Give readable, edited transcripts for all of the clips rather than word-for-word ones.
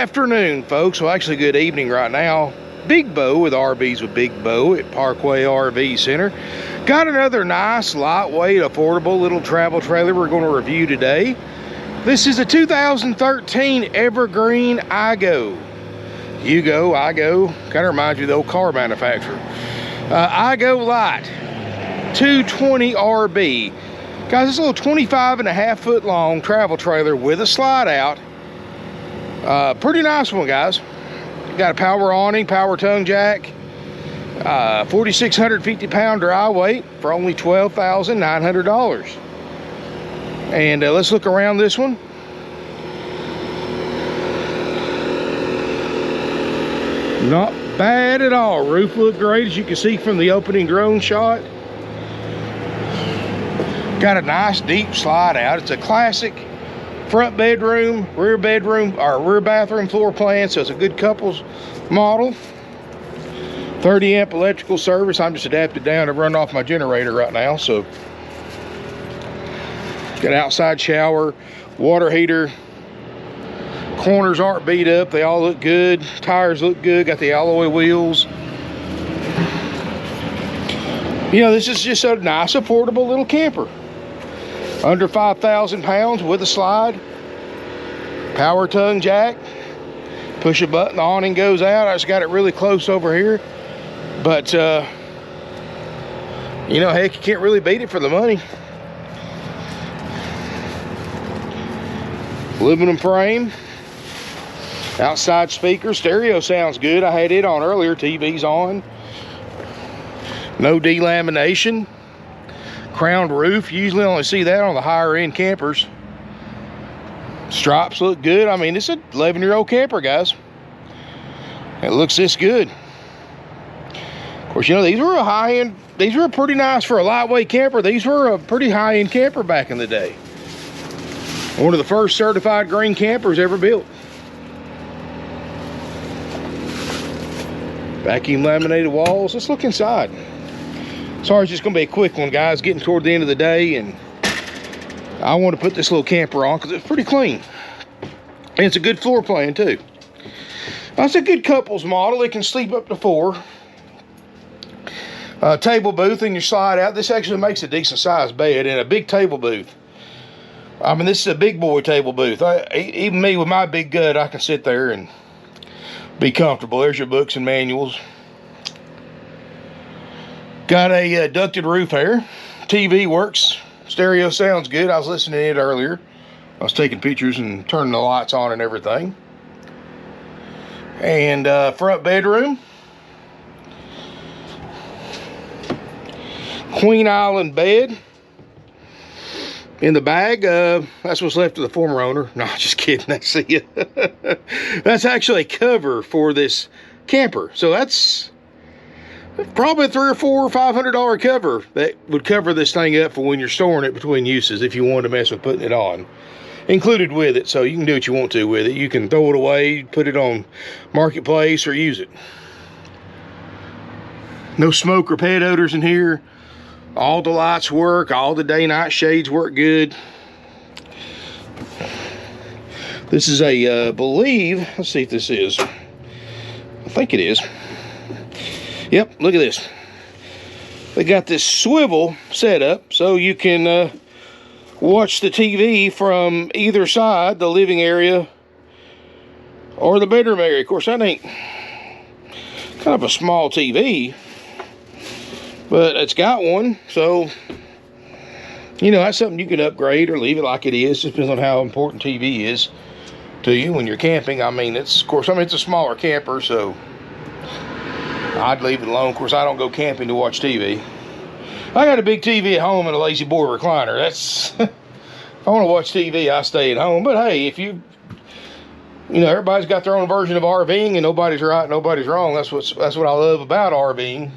afternoon, folks. Well, actually, good evening right now. Big Bo with RVs with Big Bo at Parkway RV Center. Got another nice, lightweight, affordable little travel trailer we're going to review today. This is a 2013 Evergreen iGo. You go, I go. Kind of reminds you of the old car manufacturer. iGo Light 220 RB. Guys, this little 25.5 foot long travel trailer with a slide out. Pretty nice one, guys. Got a power awning, power tongue jack, 4,650 pound dry weight for only $12,900. And let's look around this one. Not bad at all. Roof looked great, as you can see from the opening drone shot. Got a nice deep slide out. It's a classic front bedroom, rear bedroom, or rear bathroom floor plan, so it's a good couples model. 30 amp electrical service. I'm just adapted down to run off my generator right now. So got outside shower, water heater. Corners aren't beat up, they all look good. Tires look good, got the alloy wheels. You know, this is just a nice, affordable little camper. Under 5,000 pounds with a slide. Power tongue jack. Push a button, the awning goes out. I just got it really close over here. But, you know, heck, you can't really beat it for the money. Aluminum frame. Outside speaker. Stereo sounds good. I had it on earlier. TV's on. No delamination. Crowned roof. Usually only see that on the higher end campers. Stripes look good. I mean, it's an 11-year-old camper, guys. It looks this good. Of course, you know, these were a high-end. These were pretty nice for a lightweight camper. These were a pretty high-end camper back in the day. One of the first certified green campers ever built. Vacuum laminated walls. Let's look inside. Sorry, it's just gonna be a quick one, guys. Getting toward the end of the day, and I want to put this little camper on because it's pretty clean. And it's a good floor plan too. That's a good couples model. It can sleep up to 4. Table booth in your slide out. This actually makes a decent sized bed and a big table booth. I mean, this is a big boy table booth. Even me with my big gut, I can sit there and be comfortable. There's your books and manuals. Got a ducted roof here. TV works. Stereo sounds good. I was listening to it earlier. I was taking pictures and turning the lights on and everything. And front bedroom. Queen Island bed. In the bag, that's what's left of the former owner. No, just kidding. That's that's actually a cover for this camper. So that's probably a $300 or $500 cover that would cover this thing up for when you're storing it between uses, if you wanted to mess with putting it on. Included with it, so you can do what you want to with it. You can throw it away, put it on Marketplace, or use it. No smoke or pet odors in here. All the lights work. All the day-night shades work good. This is a, believe, let's see if this is. I think it is. Yep, look at this. They got this swivel set up so you can watch the TV from either side, the living area or the bedroom area. Of course, that ain't kind of a small TV, but it's got one, so you know, that's something you can upgrade or leave it like it is. Just depends on how important TV is to you when you're camping. I mean, it's, of course, I mean, it's a smaller camper, so I'd leave it alone. Of course, I don't go camping to watch TV. I got a big TV at home and a lazy boy recliner. That's if I want to watch TV, I stay at home. But hey, if you know, everybody's got their own version of RVing, and nobody's right, nobody's wrong. That's what I love about RVing.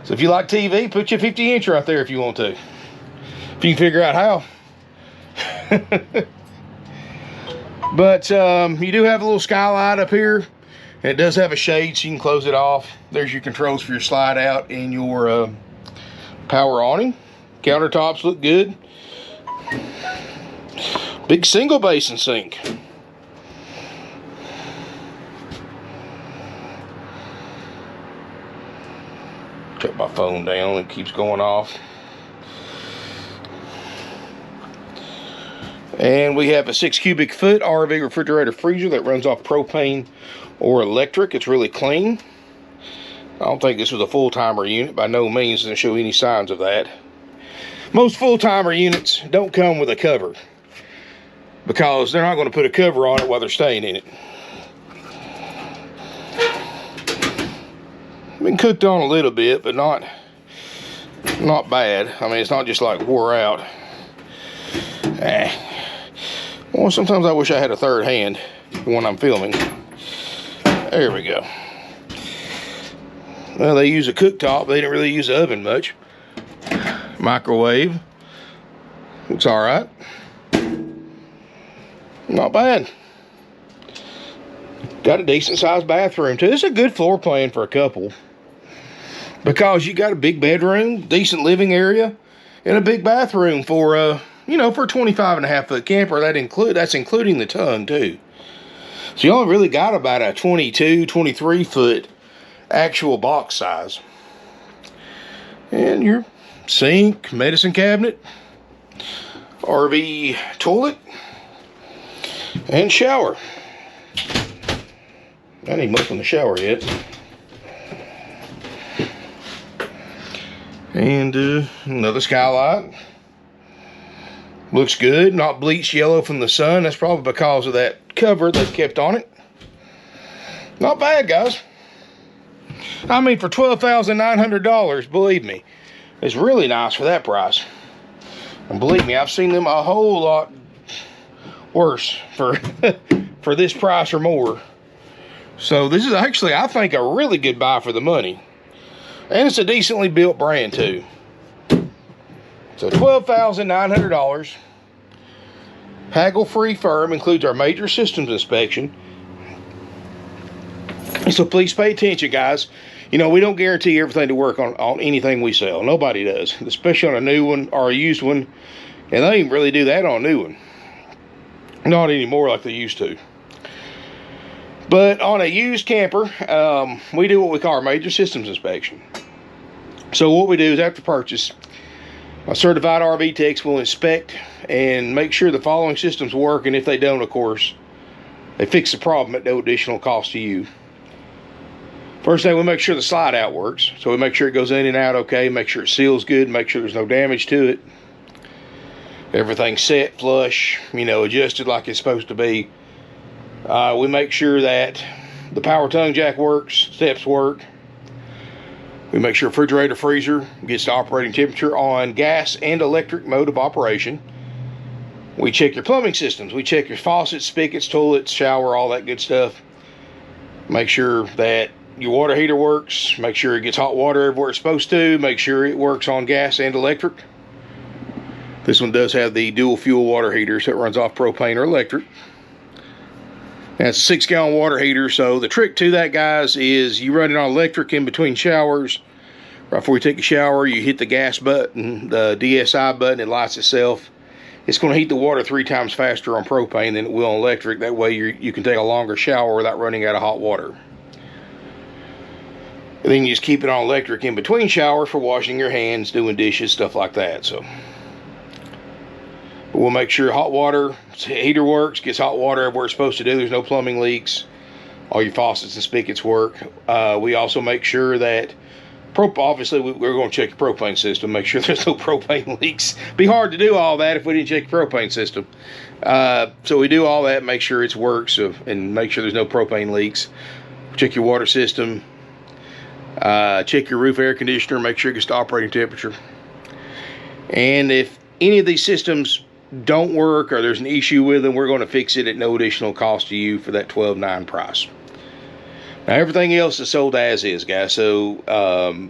So if you like TV, put your 50-inch right there if you want to. If you can figure out how. But you do have a little skylight up here. And it does have a shade, so you can close it off. There's your controls for your slide out and your power awning. Countertops look good. Big single basin sink. Put my phone down, it keeps going off. And we have a 6 cubic foot RV refrigerator freezer that runs off propane or electric. It's really clean. I don't think this was a full-timer unit. By no means doesn't show any signs of that. Most full-timer units don't come with a cover because they're not going to put a cover on it while they're staying in it. Been cooked on a little bit, but not bad. I mean, it's not just like wore out. Well, sometimes I wish I had a third hand when I'm filming. There we go. Well, they use a cooktop. They didn't really use the oven much. Microwave. Looks all right. Not bad. Got a decent sized bathroom too. It's a good floor plan for a couple, because you got a big bedroom, decent living area, and a big bathroom for you know, for a 25.5 foot camper. That's including the tongue too. So you only really got about a 22, 23 foot actual box size. And your sink, medicine cabinet, RV toilet, and shower. I ain't even opened the shower yet. And another skylight. Looks good, not bleached yellow from the sun. That's probably because of that cover they've kept on it. Not bad, guys. I mean, for $12,900, believe me, it's really nice for that price. And believe me, I've seen them a whole lot worse for for this price or more. So this is actually, I think, a really good buy for the money. And it's a decently built brand too. So $12,900. Haggle-free firm, includes our major systems inspection. So please pay attention, guys. You know, we don't guarantee everything to work on anything we sell. Nobody does, especially on a new one or a used one. And they don't even really do that on a new one. Not anymore like they used to. But on a used camper, we do what we call our major systems inspection. So what we do is, after purchase, a certified RV techs will inspect and make sure the following systems work. And if they don't, of course, they fix the problem at no additional cost to you. First thing, we make sure the slide out works. So we make sure it goes in and out okay, make sure it seals good, make sure there's no damage to it. Everything's set, flush, you know, adjusted like it's supposed to be. We make sure that the power tongue jack works, steps work. We make sure refrigerator, freezer gets to operating temperature on gas and electric mode of operation. We check your plumbing systems. We check your faucets, spigots, toilets, shower, all that good stuff. Make sure that your water heater works. Make sure it gets hot water everywhere it's supposed to. Make sure it works on gas and electric. This one does have the dual fuel water heater, so it runs off propane or electric. That's a 6-gallon water heater. So the trick to that, guys, is you run it on electric in between showers. Right before you take a shower, you hit the gas button, the DSI button, it lights itself. It's going to heat the water 3 times faster on propane than it will on electric. That way you can take a longer shower without running out of hot water. And then you just keep it on electric in between showers for washing your hands, doing dishes, stuff like that. So we'll make sure hot water heater works, gets hot water everywhere it's supposed to do. There's no plumbing leaks. All your faucets and spigots work. We also make sure that obviously we're going to check your propane system, make sure there's no propane leaks. Be hard to do all that if we didn't check your propane system. So we do all that, make sure it works, and make sure there's no propane leaks. Check your water system. Check your roof air conditioner, make sure it gets to operating temperature. And if any of these systems don't work or there's an issue with them, we're going to fix it at no additional cost to you for that $12,900 price. Now everything else is sold as is, guys. So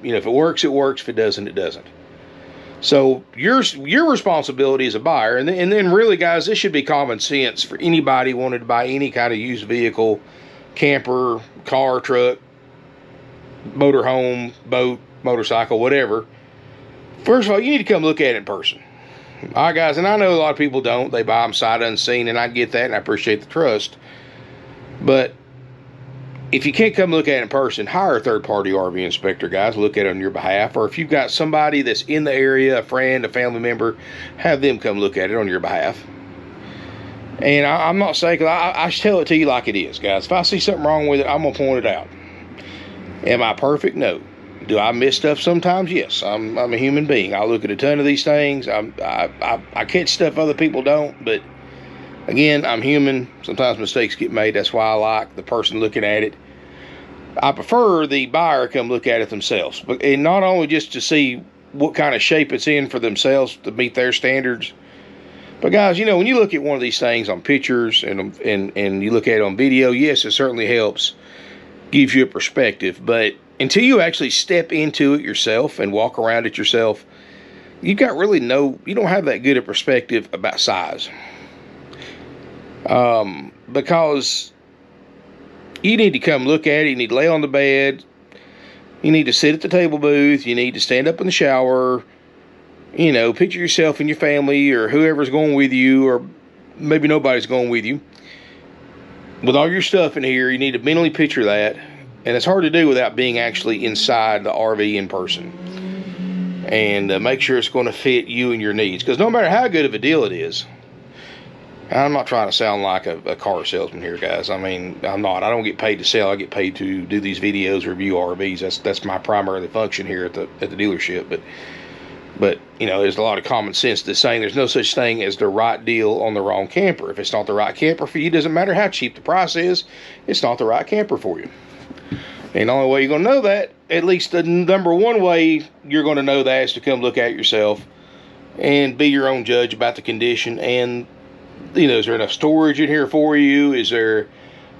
you know, if it works, it works. If it doesn't, it doesn't. So your responsibility as a buyer, and then really, guys, this should be common sense for anybody wanting to buy any kind of used vehicle, camper, car, truck, motorhome, boat, motorcycle, whatever. First of all, you need to come look at it in person. All right, guys, and I know a lot of people don't. They buy them sight unseen, and I get that, and I appreciate the trust. But if you can't come look at it in person, hire a third-party RV inspector, guys. Look at it on your behalf. Or if you've got somebody that's in the area, a friend, a family member, have them come look at it on your behalf. And I'm not saying, I tell it to you like it is, guys. If I see something wrong with it, I'm going to point it out. Am I perfect? No. Do I miss stuff sometimes? Yes. I'm a human being. I look at a ton of these things. I catch stuff other people don't, but again, I'm human. Sometimes mistakes get made. That's why I like the person looking at it. I prefer the buyer come look at it themselves. And not only just to see what kind of shape it's in for themselves to meet their standards. But guys, you know, when you look at one of these things on pictures and you look at it on video, yes, it certainly helps. Gives you a perspective. But until you actually step into it yourself and walk around it yourself, you don't have that good a perspective about size. Because you need to come look at it. You need to lay on the bed. You need to sit at the table booth. You need to stand up in the shower. You know, picture yourself and your family or whoever's going with you, or maybe nobody's going with you. With all your stuff in here, you need to mentally picture that. And it's hard to do without being actually inside the RV in person. And make sure it's going to fit you and your needs. Because no matter how good of a deal it is, I'm not trying to sound like a car salesman here, guys. I mean, I'm not. I don't get paid to sell. I get paid to do these videos, review RVs. That's my primary function here at the dealership. But you know, there's a lot of common sense to saying there's no such thing as the right deal on the wrong camper. If it's not the right camper for you, doesn't matter how cheap the price is, it's not the right camper for you. And the only way you're going to know that, at least the number one way you're going to know that, is to come look at it yourself and be your own judge about the condition. And you know, is there enough storage in here for you? Is there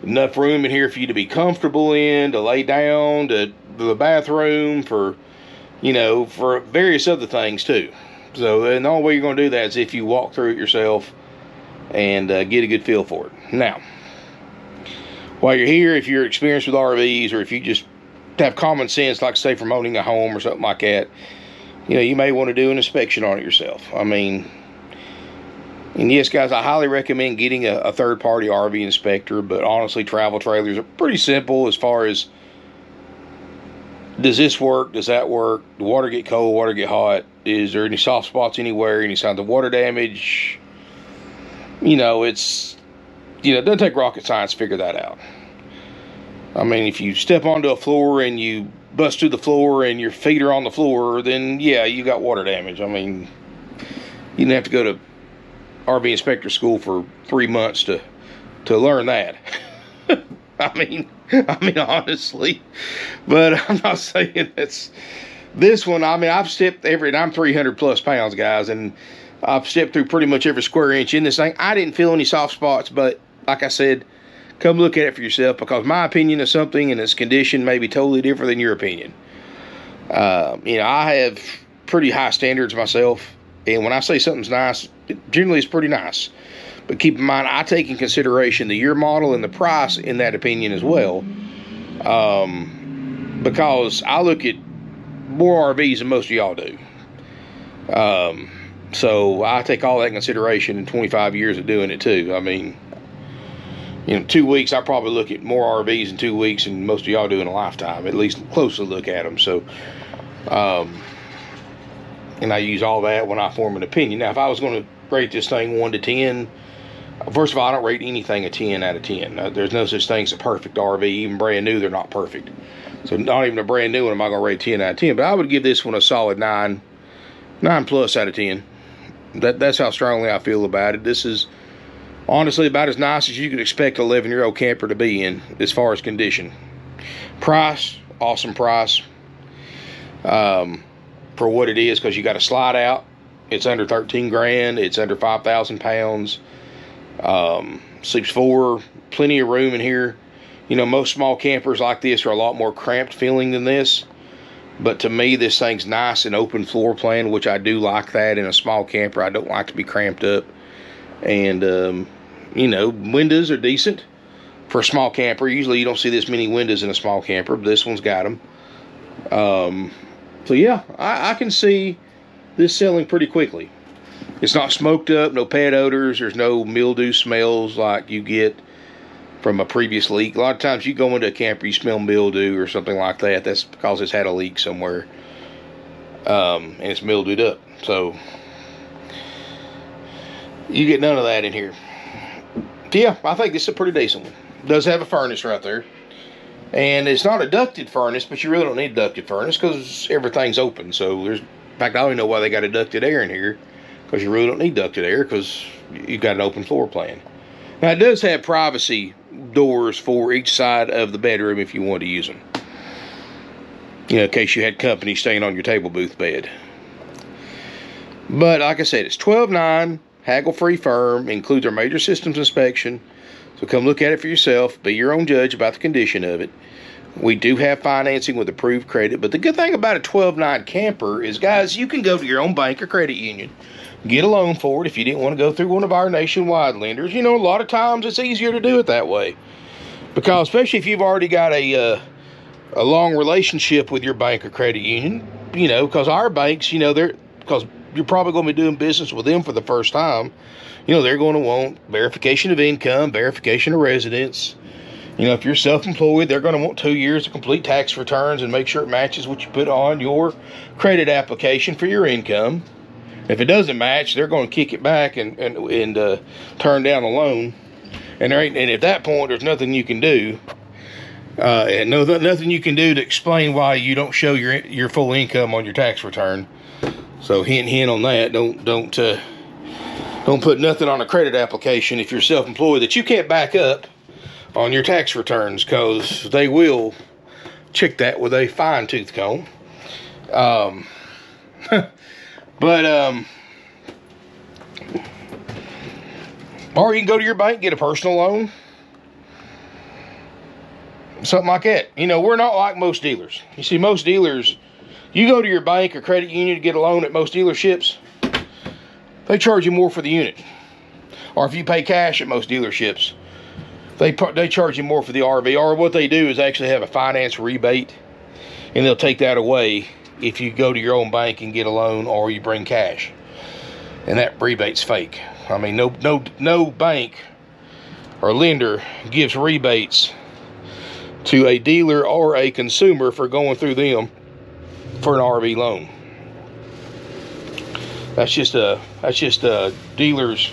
enough room in here for you to be comfortable in, to lay down, to the bathroom, for, you know, for various other things too. So, and the only way you're going to do that is if you walk through it yourself and get a good feel for it. Now, while you're here, if you're experienced with RVs, or if you just have common sense, like say from owning a home or something like that, you know, you may want to do an inspection on it yourself. I mean, and yes, guys, I highly recommend getting a third-party RV inspector, but honestly, travel trailers are pretty simple as far as, does this work? Does that work? The water get cold? Water get hot? Is there any soft spots anywhere? Any signs of water damage? You know, it doesn't take rocket science to figure that out. I mean, if you step onto a floor and you bust through the floor and your feet are on the floor, then yeah, you got water damage. I mean, you didn't have to go to RV inspector school for 3 months to learn that. I mean honestly, but I'm not saying it's this one. I mean, I've stepped and I'm 300 plus pounds, guys, and I've stepped through pretty much every square inch in this thing. I didn't feel any soft spots, but like I said, come look at it for yourself, because my opinion of something and its condition may be totally different than your opinion. You know, I have pretty high standards myself. And when I say something's nice, generally it's pretty nice. But keep in mind, I take in consideration the year model and the price in that opinion as well. Because I look at more RVs than most of y'all do. So I take all that in consideration in 25 years of doing it too. I mean, you know, 2 weeks, I probably look at more RVs in 2 weeks than most of y'all do in a lifetime. At least closely look at them. So, and I use all that when I form an opinion. Now, if I was going to rate this thing 1 to 10, first of all, I don't rate anything a 10 out of 10. There's no such thing as a perfect RV. Even brand new, they're not perfect. So not even a brand new one am I going to rate 10 out of 10. But I would give this one a solid 9 plus out of 10. That's how strongly I feel about it. This is honestly about as nice as you could expect an 11-year-old camper to be in as far as condition. Price, awesome price. For what it is, because you got to slide out. It's under 13 grand. It's under 5,000 pounds. Sleeps 4. Plenty of room in here. You know, most small campers like this are a lot more cramped feeling than this. But to me, this thing's nice and open floor plan, which I do like that in a small camper. I don't like to be cramped up. And, you know, windows are decent for a small camper. Usually you don't see this many windows in a small camper, but this one's got them. So yeah, I can see this selling pretty quickly. It's not smoked up, no pet odors, there's no mildew smells like you get from a previous leak. A lot of times you go into a camper, you smell mildew or something like that. That's because it's had a leak somewhere, and it's mildewed up. So you get none of that in here. Yeah, I think this is a pretty decent one. It does have a furnace right there. And it's not a ducted furnace, but you really don't need a ducted furnace because everything's open. So there's, in fact, I don't even know why they got a ducted air in here, because you really don't need ducted air because you've got an open floor plan. Now it does have privacy doors for each side of the bedroom if you want to use them. You know, in case you had company staying on your table booth bed. But like I said, it's $12,900, haggle-free firm, includes our major systems inspection. So come look at it for yourself. Be your own judge about the condition of it. We do have financing with approved credit. But the good thing about a $12,900 camper is, guys, you can go to your own bank or credit union, get a loan for it if you didn't want to go through one of our nationwide lenders. You know, a lot of times it's easier to do it that way. Because especially if you've already got a long relationship with your bank or credit union, you know, because our banks, you know, because you're probably going to be doing business with them for the first time. You know, they're going to want verification of income, verification of residence. You know, if you're self-employed, they're going to want 2 years of complete tax returns and make sure it matches what you put on your credit application for your income. If it doesn't match, they're going to kick it back and turn down the loan. And at that point, there's nothing you can do. And nothing you can do to explain why you don't show your full income on your tax return. So hint on that. Don't put nothing on a credit application if you're self-employed that you can't back up on your tax returns, because they will check that with a fine-tooth comb. Or you can go to your bank and get a personal loan. Something like that. You know, we're not like most dealers. You see, most dealers, you go to your bank or credit union to get a loan at most dealerships, they charge you more for the unit. Or if you pay cash at most dealerships, they charge you more for the RV. Or what they do is actually have a finance rebate, and they'll take that away if you go to your own bank and get a loan or you bring cash. And that rebate's fake. I mean, no bank or lender gives rebates to a dealer or a consumer for going through them for an RV loan. That's just dealers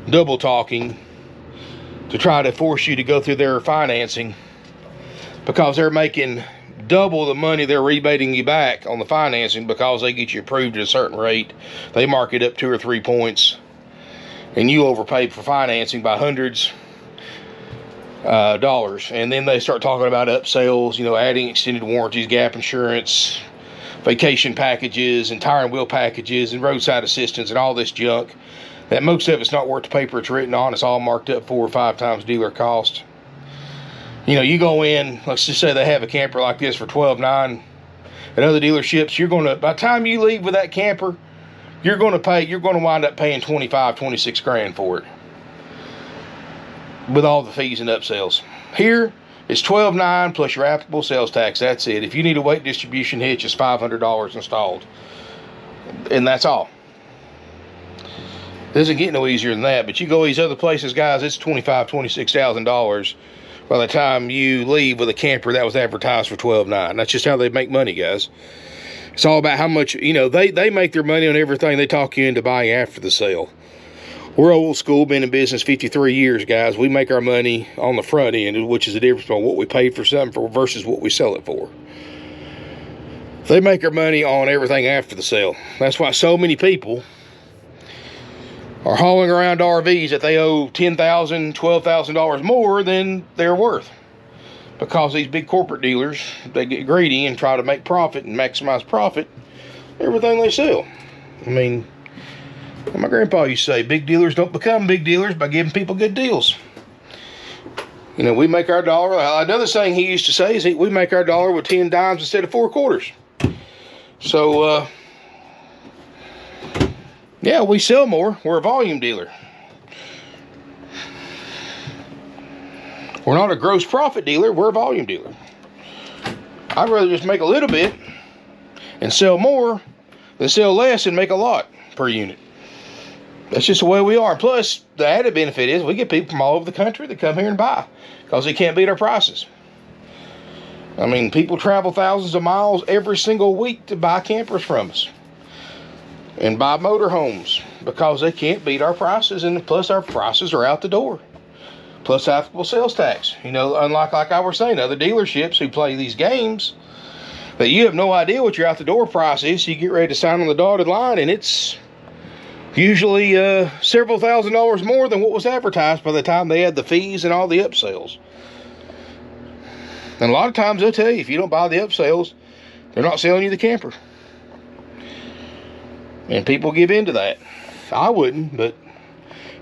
double talking to try to force you to go through their financing, because they're making double the money they're rebating you back on the financing because they get you approved at a certain rate. They mark it up 2 or 3 points, and you overpay for financing by hundreds dollars. And then they start talking about upsells, you know, adding extended warranties, gap insurance, vacation packages, and tire and wheel packages, and roadside assistance, and all this junk that most of it's not worth the paper it's written on. It's all marked up 4 or 5 times dealer cost. You know, you go in, let's just say they have a camper like this for $12,900 at other dealerships. You're going to, by the time you leave with that camper, you're going to wind up paying $25-26 for it, with all the fees and upsells. Here, it's $12,900 plus your applicable sales tax. That's it. If you need a weight distribution hitch, it's $500 installed, and that's all. Doesn't get no easier than that. But you go these other places, guys, it's $25,000-26,000 by the time you leave with a camper that was advertised for $12,900. That's just how they make money, guys. It's all about how much, you know, they make their money on everything they talk you into buying after the sale. We're old school, been in business 53 years, guys. We make our money on the front end, which is the difference between what we pay for something for versus what we sell it for. They make their money on everything after the sale. That's why so many people are hauling around RVs that they owe $10,000, $12,000 more than they're worth. Because these big corporate dealers, they get greedy and try to make profit and maximize profit everything they sell. I mean, my grandpa used to say, big dealers don't become big dealers by giving people good deals. You know, we make our dollar. Another thing he used to say is we make our dollar with 10 dimes instead of 4 quarters. So, yeah, we sell more. We're a volume dealer. We're not a gross profit dealer. We're a volume dealer. I'd rather just make a little bit and sell more than sell less and make a lot per unit. That's just the way we are. Plus, the added benefit is we get people from all over the country that come here and buy because they can't beat our prices. I mean, people travel thousands of miles every single week to buy campers from us and buy motorhomes because they can't beat our prices, and plus our prices are out the door. Plus applicable sales tax. You know, unlike like I was saying, other dealerships who play these games, that you have no idea what your out the door price is. So you get ready to sign on the dotted line, and it's usually several $1,000s more than what was advertised by the time they had the fees and all the upsells. And a lot of times they'll tell you, if you don't buy the upsells, they're not selling you the camper. And people give in to that. I wouldn't, but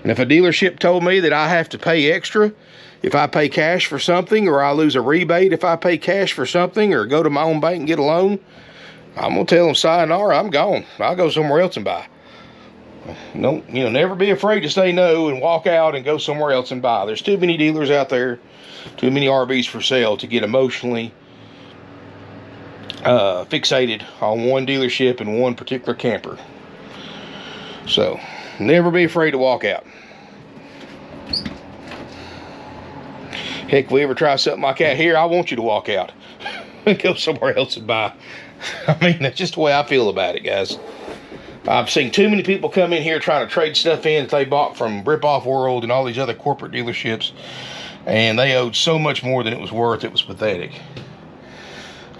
and if a dealership told me that I have to pay extra if I pay cash for something, or I lose a rebate if I pay cash for something, or go to my own bank and get a loan, I'm gonna tell them, sayonara, I'm gone. I'll go somewhere else and buy. Don't, you know, never be afraid to say no and walk out and go somewhere else and buy. There's too many dealers out there, too many RVs for sale to get emotionally fixated on one dealership and one particular camper. So never be afraid to walk out. Heck, if we ever try something like that here, I want you to walk out and go somewhere else and buy. I mean, that's just the way I feel about it, guys. I've seen too many people come in here trying to trade stuff in that they bought from Rip Off World and all these other corporate dealerships, and they owed so much more than it was worth. It was pathetic.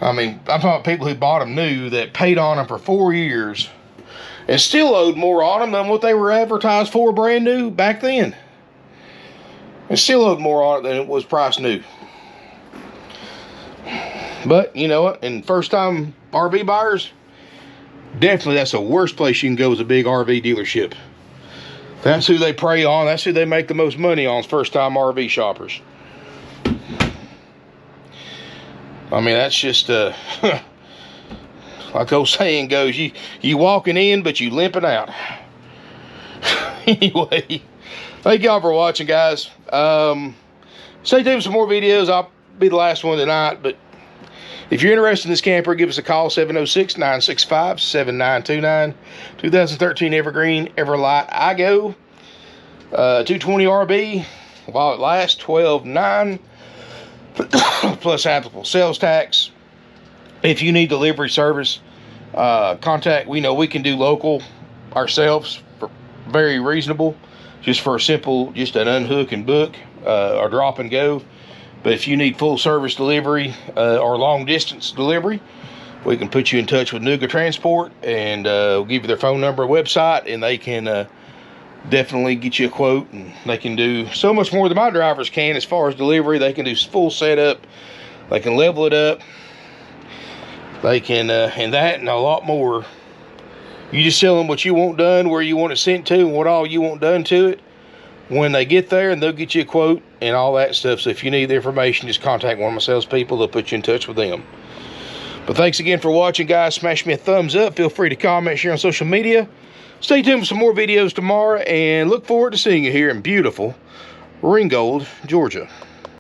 I mean, I'm talking about people who bought them new that paid on them for 4 years and still owed more on them than what they were advertised for brand new back then. And still owed more on it than it was priced new. But, you know what? And first-time RV buyers, definitely that's the worst place you can go, is a big RV dealership. That's who they prey on. That's who they make the most money on, is first-time RV shoppers. I mean, that's just, like the old saying goes, you walking in, but you limping out. Anyway, thank y'all for watching, guys. Stay tuned for some more videos. I'll be the last one tonight, but if you're interested in this camper, give us a call, 706-965-7929. 2013 Evergreen Everlight Igo. 220 RB while it lasts, 12.9 plus applicable sales tax. If you need delivery service, contact. We know we can do local ourselves for very reasonable, just for a simple, just an unhook and book or drop and go. But if you need full service delivery or long distance delivery, we can put you in touch with Nuga Transport, and we'll give you their phone number, website, and they can definitely get you a quote. And they can do so much more than my drivers can as far as delivery. They can do full setup, they can level it up, they can and that and a lot more. You just tell them what you want done, where you want it sent to, and what all you want done to it when they get there, and they'll get you a quote and all that stuff. So if you need the information, just contact one of my salespeople. They'll put you in touch with them. But thanks again for watching, guys. Smash me a thumbs up. Feel free to comment, share on social media. Stay tuned for some more videos tomorrow, and look forward to seeing you here in beautiful Ringgold, Georgia.